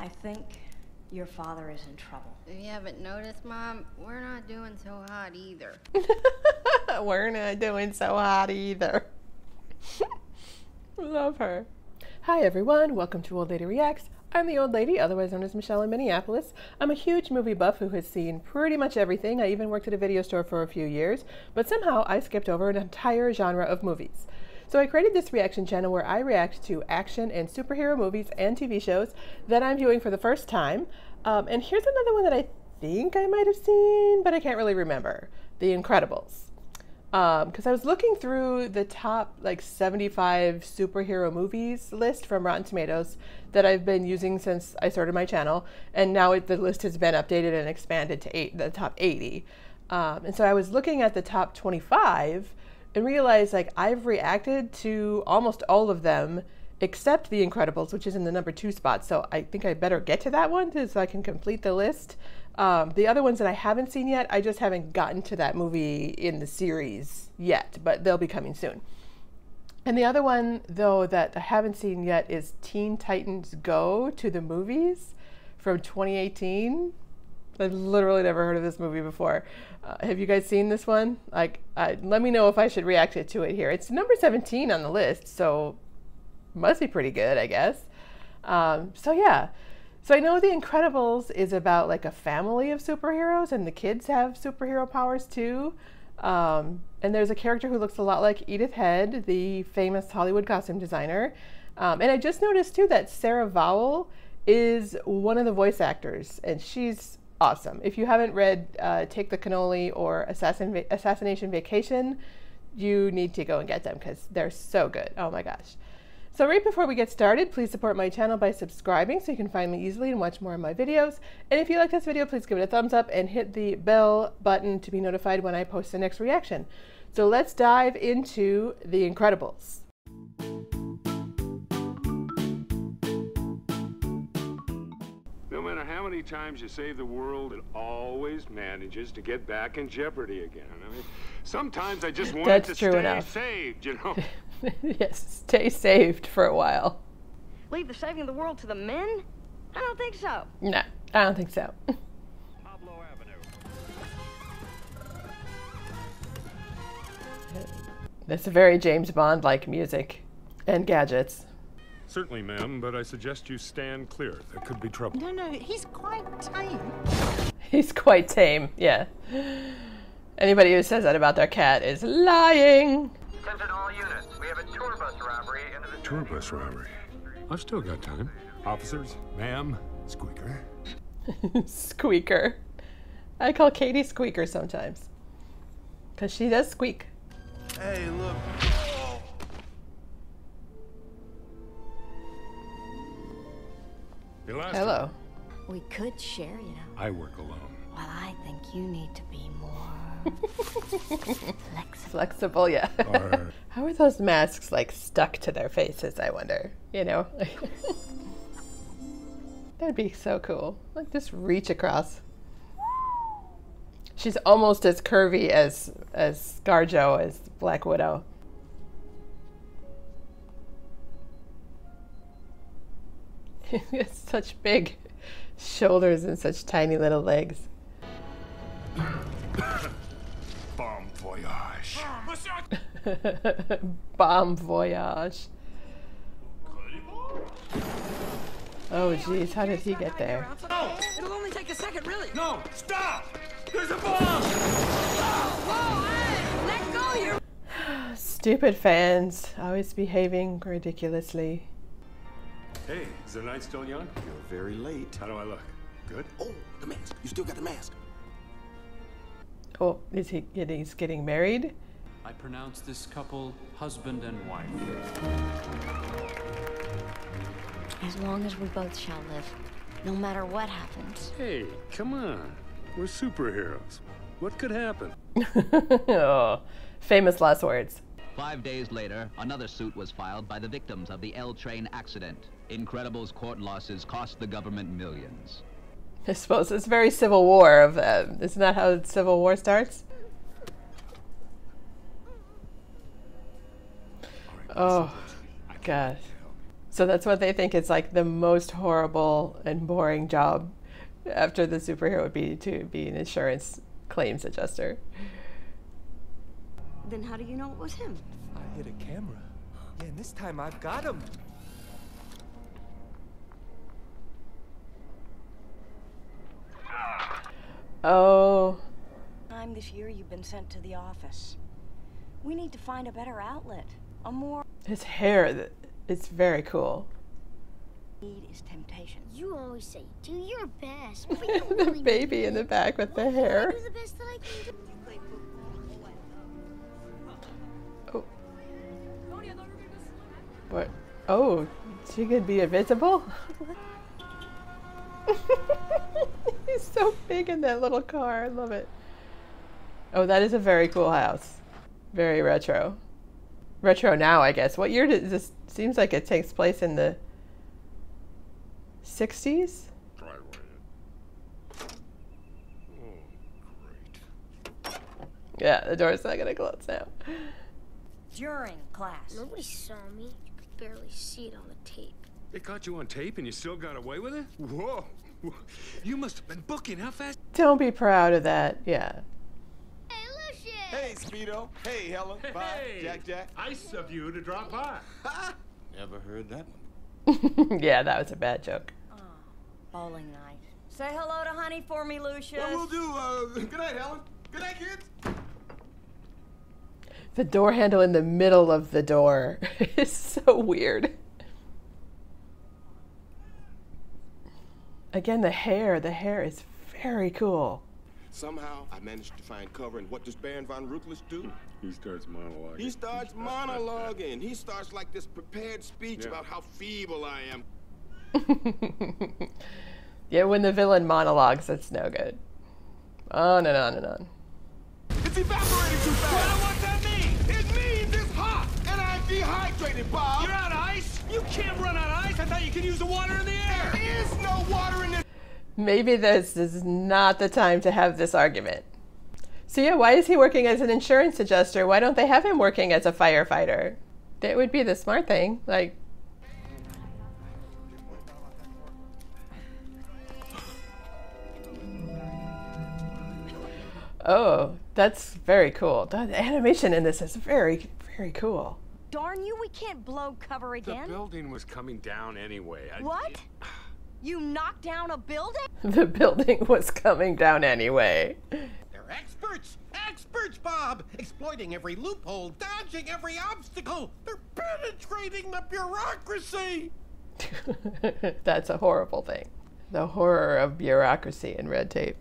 I think your father is in trouble. If you haven't noticed, Mom, we're not doing so hot either. We're not doing so hot either. Love her. Hi everyone, welcome to Old Lady Reacts. I'm the old lady, otherwise known as Michelle in Minneapolis. I'm a huge movie buff who has seen pretty much everything. I even worked at a video store for a few years, but somehow I skipped over an entire genre of movies. So I created this reaction channel where I react to action and superhero movies and TV shows that I'm viewing for the first time. And here's another one that I think I might have seen, but I can't really remember. The Incredibles. Because I was looking through the top 75 superhero movies list from Rotten Tomatoes that I've been using since I started my channel, and now the list has been updated and expanded to the top 80. And so I was looking at the top 25 and realized I've reacted to almost all of them except The Incredibles, which is in the number 2 spot. So I think I better get to that one so I can complete the list. The other ones that I haven't seen yet, I just haven't gotten to that movie in the series yet, but they'll be coming soon. And the other one, though, that I haven't seen yet is Teen Titans Go to the Movies from 2018. I've literally never heard of this movie before. Have you guys seen this one? Let me know if I should react to it here. It's number 17 on the list, so must be pretty good, I guess. So yeah. So I know The Incredibles is about a family of superheroes, and the kids have superhero powers too. And there's a character who looks a lot like Edith Head, the famous Hollywood costume designer. And I just noticed too that Sarah Vowell is one of the voice actors, and she's awesome. If you haven't read Take the Cannoli or Assassination Vacation, you need to go and get them because they're so good. Oh my gosh. So right before we get started, please support my channel by subscribing so you can find me easily and watch more of my videos. And if you like this video, please give it a thumbs up and hit the bell button to be notified when I post the next reaction. So let's dive into The Incredibles. No matter how many times you save the world, it always manages to get back in jeopardy again. I mean, sometimes I just want it to stay saved, you know. Yes, stay saved for a while. Leave the saving the world to the men? I don't think so. No, I don't think so. Pablo Avenue. That's very James Bond-like music and gadgets. Certainly, ma'am, but I suggest you stand clear. There could be trouble. No, he's quite tame. He's quite tame, yeah. Anybody who says that about their cat is lying. Attention all units. We have a tour bus robbery into the... Tour bus robbery? I've still got time. Officers, ma'am, Squeaker. Squeaker. I call Katie Squeaker sometimes. Because she does squeak. Hey, look. Hello. We could share, you know. I work alone. Well, I think you need to be more Flexible, yeah. How are those masks stuck to their faces, I wonder? You know? That'd be so cool. Just reach across. She's almost as curvy as ScarJo, as Black Widow. He has such big shoulders and such tiny little legs. Bon voyage. Bon voyage. Oh jeez, how did he get there? No, it'll only take a second, really. No, stop! There's a bomb! Whoa, hey, let go here. Stupid fans, always behaving ridiculously. Hey, is the night still young? You're very late. How do I look? Good? Oh, the mask. You still got the mask. Oh, he's getting married? I pronounce this couple husband and wife. As long as we both shall live, no matter what happens. Hey, come on. We're superheroes. What could happen? Oh, famous last words. 5 days later, another suit was filed by the victims of the L train accident. Incredibles' court losses cost the government millions. I suppose it's very Civil War. Isn't that how Civil War starts? Oh, God. So that's what they think is like the most horrible and boring job after the superhero would be to be an insurance claims adjuster. Then how do you know it was him? I hit a camera. Yeah, and this time I've got him. Oh. Time this year you've been sent to the office. We need to find a better outlet. A more... His hair, it's very cool. Need is temptation. You always say, do your best. The baby in the back with the hair. Do the best that I can do. Oh. What? Oh, she could be invisible? He's so big in that little car. I love it. Oh, that is a very cool house. Very retro. Retro now, I guess. What year does this? Seems like it takes place in the 60s? Try right in. Oh, great. Yeah, the door's not gonna close now. During class. Nobody saw me. You could barely see it on the tape. They caught you on tape and you still got away with it? Whoa. You must have been booking. How fast? Don't be proud of that. Yeah. Hey, Lucius! Hey, Speedo. Hey, Helen. Hey, Bye. Jack. Nice of you to drop by. Never heard that one. Yeah, that was a bad joke. Oh, bowling night. Say hello to Honey for me, Lucius. Yeah, we'll do. Good night, Helen. Good night, kids. The door handle in the middle of the door is so weird. Again, the hair is very cool. Somehow, I managed to find cover, and what does Baron von Ruthless do? He starts monologuing. He starts monologuing. He starts like this prepared speech about how feeble I am. Yeah, when the villain monologues, it's no good. On and on and on. It's evaporating too fast. Well, what's that mean? It means it's hot, and I'm dehydrated, Bob. You're out of ice? You can't run out of ice. I thought you could use the water in the air. There is no water in this. Maybe this is not the time to have this argument. So yeah, why is he working as an insurance adjuster? Why don't they have him working as a firefighter? That would be the smart thing. Like, oh, that's very cool. The animation in this is very, very cool. Darn you, we can't blow cover again. The building was coming down anyway. What? You knocked down a building? The building was coming down anyway. They're experts! Experts, Bob! Exploiting every loophole, dodging every obstacle! They're penetrating the bureaucracy! That's a horrible thing. The horror of bureaucracy and red tape.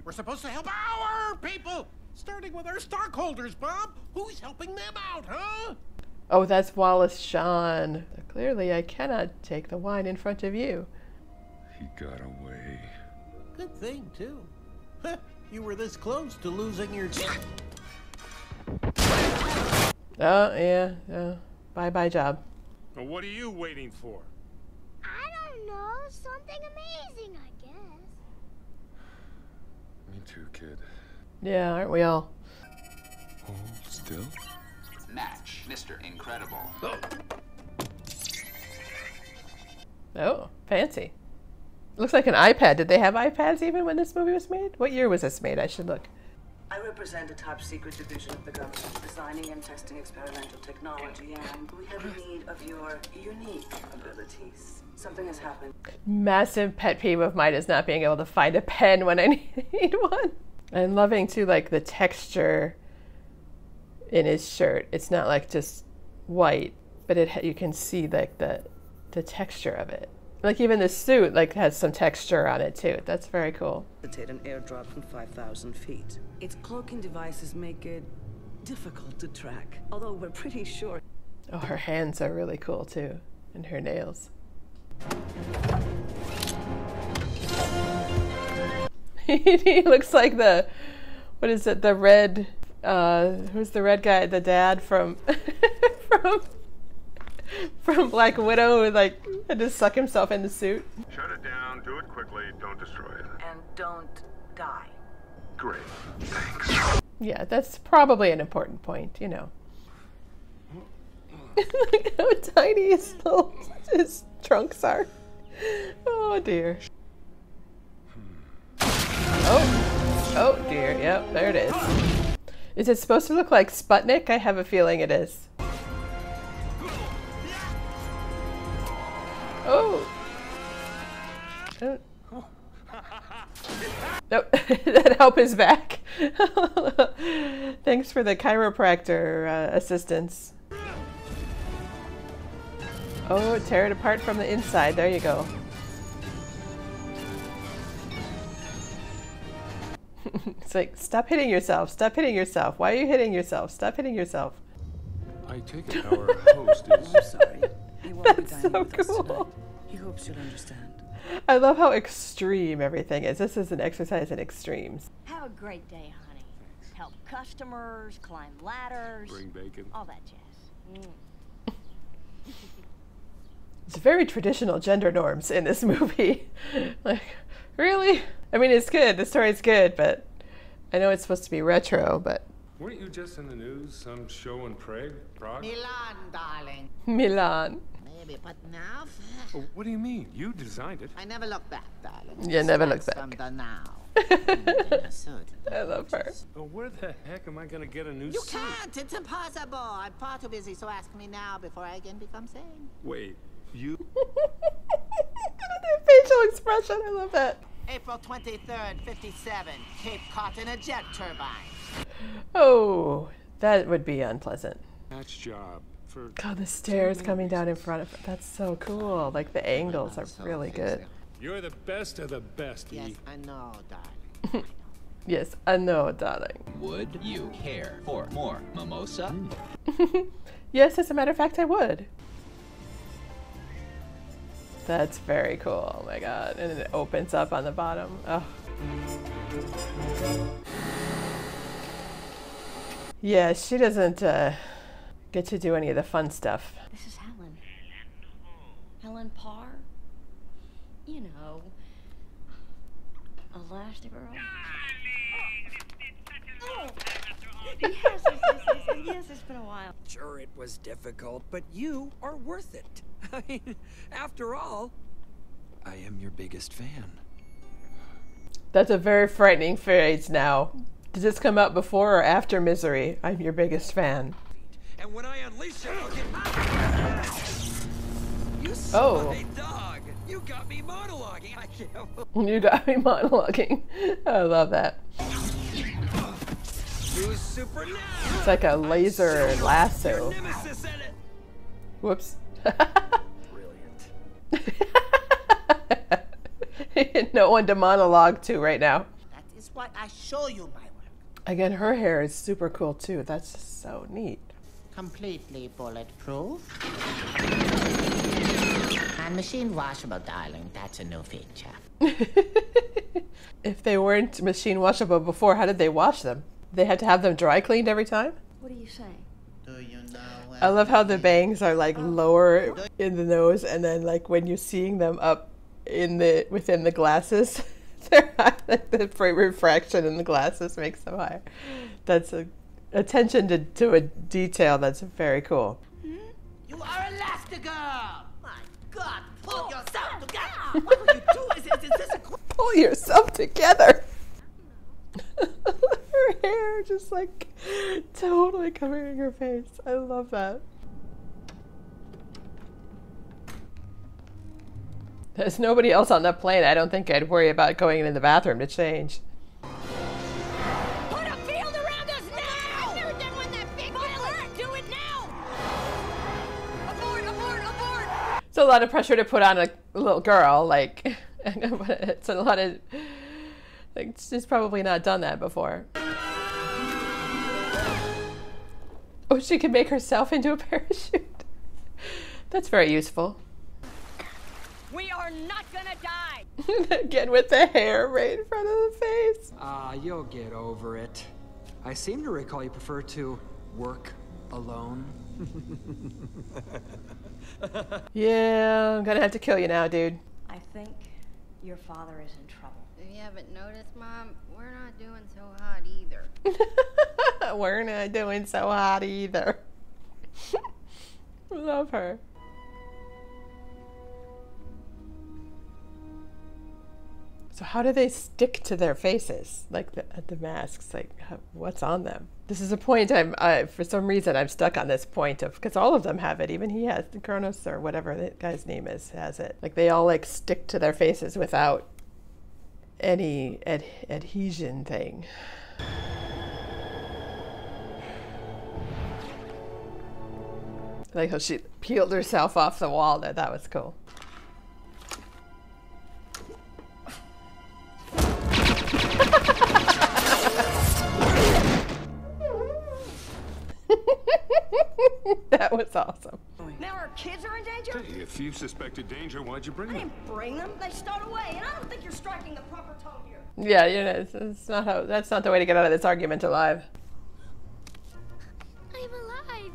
We're supposed to help our people! Starting with our stockholders, Bob! Who's helping them out, huh? Oh, that's Wallace Shawn. Clearly, I cannot take the wine in front of you. He got away. Good thing, too. You were this close to losing your... Oh, yeah. Bye-bye job. Well, what are you waiting for? I don't know. Something amazing, I guess. Me too, kid. Yeah, aren't we all? Hold still. Match, Mr. Incredible. Oh, fancy. Looks like an iPad. Did they have iPads even when this movie was made? What year was this made? I should look. I represent a top secret division of the government, designing and testing experimental technology, and we have need of your unique abilities. Something has happened. Massive pet peeve of mine is not being able to find a pen when I need one. I'm loving too, like, the texture in his shirt. It's not like just white, but you can see like the texture of it. Like even the suit like has some texture on it too. That's very cool. An airdrop from 5,000 feet. Its cloaking devices make it difficult to track, although we're pretty sure. Oh, her hands are really cool too, and her nails. He looks like the, what is it? The red. Who's the red guy? The dad from from Black Widow, who like had to suck himself in the suit. Shut it down. Do it quickly. Don't destroy it. And don't die. Great. Thanks. Yeah, that's probably an important point, you know. Look how tiny his trunks are. Oh dear. Oh dear. Yep, there it is. Is it supposed to look like Sputnik? I have a feeling it is. Oh. Nope, that help his back. Thanks for the chiropractor assistance. Oh, tear it apart from the inside. There you go. It's like, stop hitting yourself. Stop hitting yourself. Why are you hitting yourself? Stop hitting yourself. I take it our host is... I'm sorry. He won't be That's dining so with us cool. tonight. He hopes you'll understand. I love how extreme everything is. This is an exercise in extremes. Have a great day, honey. Help customers, climb ladders. Bring bacon. All that jazz. It's very traditional gender norms in this movie. Like, really? I mean, it's good. The story's good, but I know it's supposed to be retro, but... Weren't you just in the news? Some show in Prague? Milan, darling. Milan. Maybe, but now... Oh, what do you mean? You designed it. I never look back, darling. You never look back. From the now. I love her. Oh, where the heck am I going to get a new You suit? can't. It's impossible. I'm far too busy, so ask me now before I again become sane. Wait, you... The facial expression, I love that. April 23rd, 57. Cape Cod in a jet turbine. Oh, that would be unpleasant. Match job for... God, the stairs coming down in front of it. That's so cool. Like, the angles are really good. You're the best of the best, Yes, E. I know, darling. Yes, I know, darling. Would you care for more mimosa? Yes, as a matter of fact, I would. That's very cool. Oh my god. And then it opens up on the bottom. Oh. Yeah, she doesn't get to do any of the fun stuff. This is Helen. Helen Parr. You know, Elastigirl. Oh. Yes, it's been a while. Sure, it was difficult, but you are worth it. I mean, after all, I am your biggest fan. That's a very frightening phrase now. Did this come out before or after Misery? I'm your biggest fan. And when I unleash it, I'll get... You my dog! You got me monologuing! I can't... You got me monologuing. I love that. Use super now! It's like a laser lasso. Whoops. Brilliant. No one to monologue to right now. That is why I show you my work. Again, her hair is super cool too. That's just so neat. Completely bulletproof. And machine washable, darling. That's a new feature. If they weren't machine washable before, how did they wash them? They had to have them dry cleaned every time? What are you saying? Do you know I love how the bangs are like lower in the nose, and then like when you're seeing them up in the within the glasses, they're high, like the refraction in the glasses makes them higher. That's a attention to a detail that's very cool. You are Elastigirl! My God, pull yourself together! What will you do? Is this a... Pull yourself together! Her hair just like totally covering her face. I love that. There's nobody else on that plane. I don't think I'd worry about going in the bathroom to change. Put a field around us now! I've never done one that big. Violet, do it now! Abort, abort, abort! It's a lot of pressure to put on a little girl. Like, it's a lot of... Like, she's probably not done that before. Oh, she can make herself into a parachute. That's very useful. We are not gonna die! Again with the hair right in front of the face. You'll get over it. I seem to recall you prefer to work alone. Yeah, I'm gonna have to kill you now, dude. I think your father is in trouble. If you haven't noticed, Mom, we're not doing so hot either. We're not doing so hot either. Love her. So how do they stick to their faces? Like the masks, like what's on them? This is a point for some reason I'm stuck on this point of, because all of them have it. Even he has, Kronos or whatever that guy's name is, has it. Like they all like stick to their faces without any adhesion thing. Like how she peeled herself off the wall there. That was cool. That was awesome. Now our kids are in danger? Hey, if you suspected danger, why'd you bring I them? didn't bring them. They stowed away, and I don't think you're striking the proper tone here. Yeah, you know, it's not how. That's not the way to get out of this argument alive. I'm alive.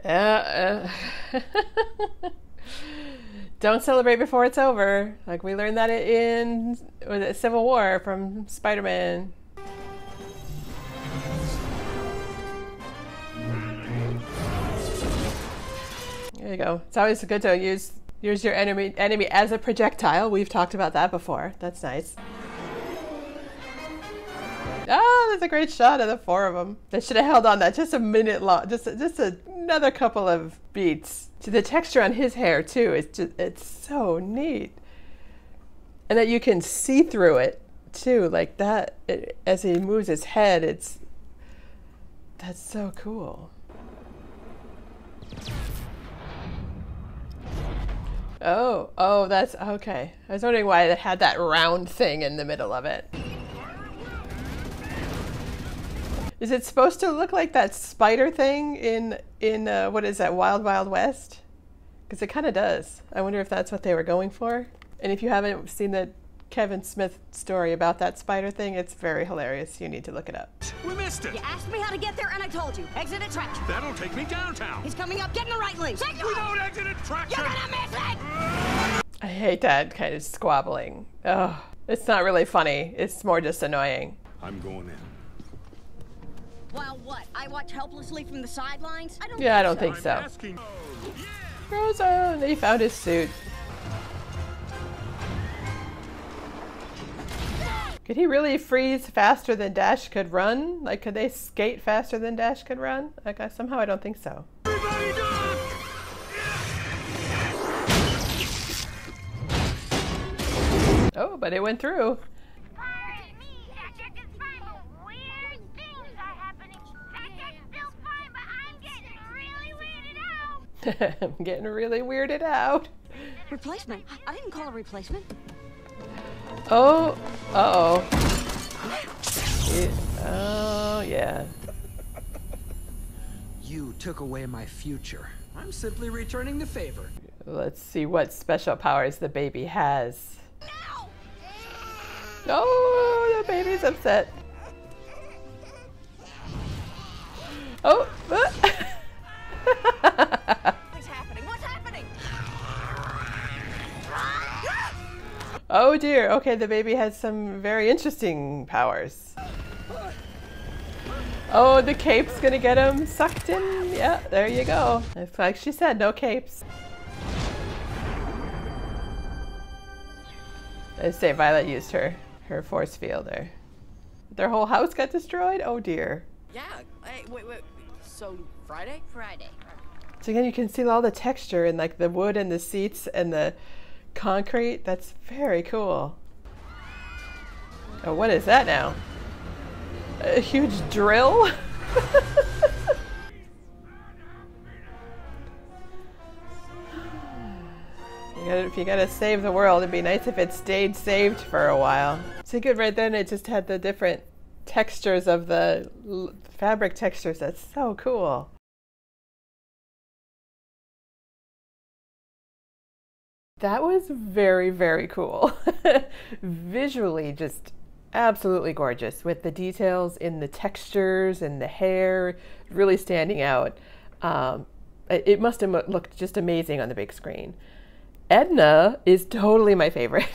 Yeah. Don't celebrate before it's over. Like we learned that in Civil War from Spider-Man. There you go. It's always good to use your enemy as a projectile. We've talked about that before. That's nice. Oh, that's a great shot of the four of them. They should have held on that just a minute long. Just another couple of beats. To the texture on his hair too. It's so neat, and that you can see through it too, like that. As he moves his head, that's so cool. Oh, that's okay. I was wondering why it had that round thing in the middle of it. Is it supposed to look like that spider thing in what is that, Wild Wild West? Because it kind of does. I wonder if that's what they were going for. And if you haven't seen the Kevin Smith story about that spider thing, it's very hilarious. You need to look it up. We missed it. You asked me how to get there, and I told you. Exit attraction. That'll take me downtown. He's coming up. Get in the right lane. We don't exit attraction. You're gonna miss it. I hate that kind of squabbling. Oh, it's not really funny. It's more just annoying. I'm going in. Well, what? I watch helplessly from the sidelines? I don't think so. Frozen! He found his suit. Could he really freeze faster than Dash could run? Like, could they skate faster than Dash could run? Like, somehow I don't think so. Oh, but it went through. I'm getting really weirded out. Replacement? I didn't call a replacement. Oh, uh-oh. Oh, yeah. You took away my future. I'm simply returning the favor. Let's see what special powers the baby has. No! Oh, the baby's upset. Oh! What's happening? What's happening? Oh dear. Okay, the baby has some very interesting powers. Oh, the cape's gonna get him sucked in. Yeah, there you go. It's like she said, no capes. I say Violet used her force field there. Their whole house got destroyed? Oh dear. Yeah. Hey, wait. So Friday? Friday. So again, you can see all the texture in like the wood and the seats and the concrete. That's very cool. Oh, what is that now? A huge drill? If you gotta save the world, it'd be nice if it stayed saved for a while. So good, right then it just had the different textures of the fabric textures. That's so cool. That was very, very cool. Visually just absolutely gorgeous with the details in the textures and the hair really standing out. It must have looked just amazing on the big screen. Edna is totally my favorite.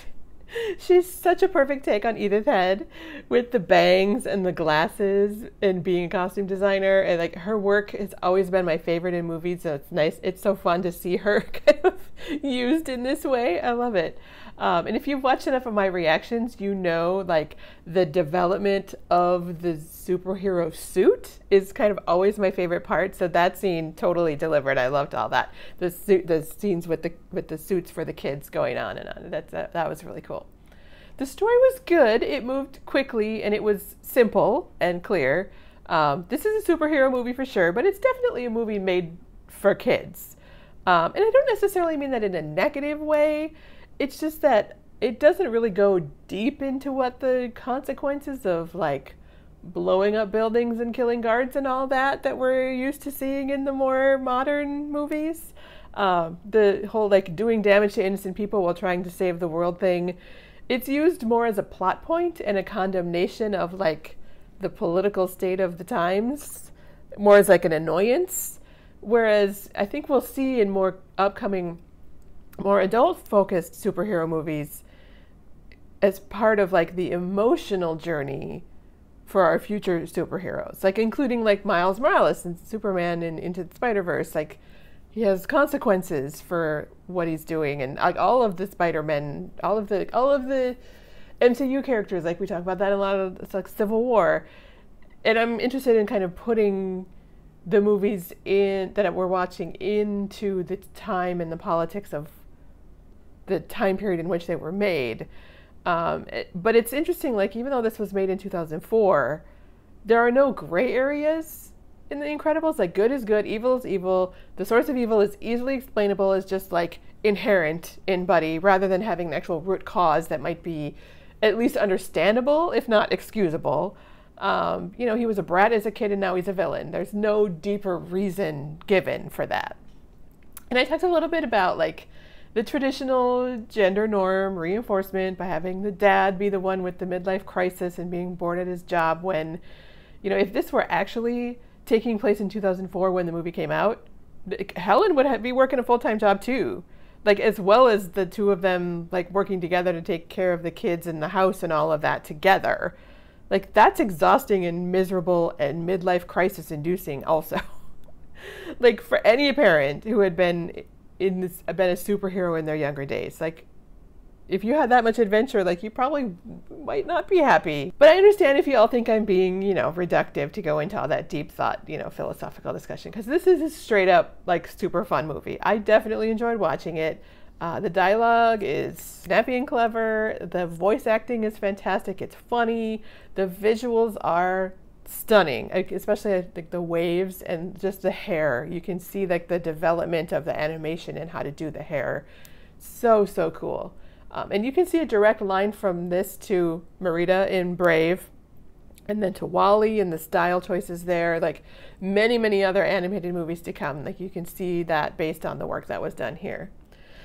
She's such a perfect take on Edith Head with the bangs and the glasses and being a costume designer. And like her work has always been my favorite in movies. So it's nice. It's so fun to see her kind of used in this way. I love it. And if you've watched enough of my reactions, you know, like the development of the superhero suit is kind of always my favorite part. So that scene totally delivered. I loved all that. The scenes with the suits for the kids going on and on. That was really cool. The story was good. It moved quickly and it was simple and clear. This is a superhero movie for sure, but it's definitely a movie made for kids. And I don't necessarily mean that in a negative way. It's just that it doesn't really go deep into what the consequences of like blowing up buildings and killing guards and all that we're used to seeing in the more modern movies. The whole like doing damage to innocent people while trying to save the world thing, it's used more as a plot point and a condemnation of like the political state of the times, more as like an annoyance. Whereas I think we'll see in more upcoming more adult-focused superhero movies as part of like the emotional journey for our future superheroes, like including like Miles Morales and Superman and Into the Spider-Verse. Like he has consequences for what he's doing, and like all of the Spider-Men, all of the MCU characters, like we talk about that in a lot of it's like Civil War. And I'm interested in kind of putting the movies in that we're watching into the time and the politics of the time period in which they were made. But it's interesting, like even though this was made in 2004, there are no gray areas in The Incredibles. Like good is good, evil is evil. The source of evil is easily explainable as just like inherent in Buddy, rather than having an actual root cause that might be at least understandable, if not excusable. You know, he was a brat as a kid and now he's a villain. There's no deeper reason given for that. And I talked a little bit about like the traditional gender norm reinforcement by having the dad be the one with the midlife crisis and being bored at his job when, you know, if this were actually taking place in 2004 when the movie came out, Helen would be working a full-time job too. Like as well as the two of them like working together to take care of the kids in the house and all of that together. Like that's exhausting and miserable and midlife crisis inducing also. Like for any parent who had been a superhero in their younger days, like if you had that much adventure, like you probably might not be happy. But I understand if you all think I'm being, you know, reductive to go into all that deep thought, you know, philosophical discussion, because this is a straight up like super fun movie. I definitely enjoyed watching it. The dialogue is snappy and clever. The voice acting is fantastic. It's funny. The visuals are stunning, especially like the waves and just the hair. You can see like the development of the animation and how to do the hair. So cool. And you can see a direct line from this to Merida in Brave, and then to Wall-E and the style choices there, like many other animated movies to come. Like you can see that based on the work that was done here.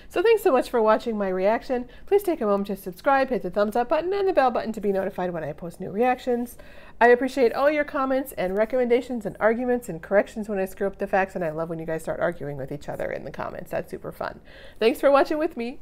So thanks so much for watching my reaction. Please take a moment to subscribe, hit the thumbs up button and the bell button to be notified when I post new reactions. I appreciate all your comments and recommendations and arguments and corrections when I screw up the facts, and I love when you guys start arguing with each other in the comments. That's super fun. Thanks for watching with me.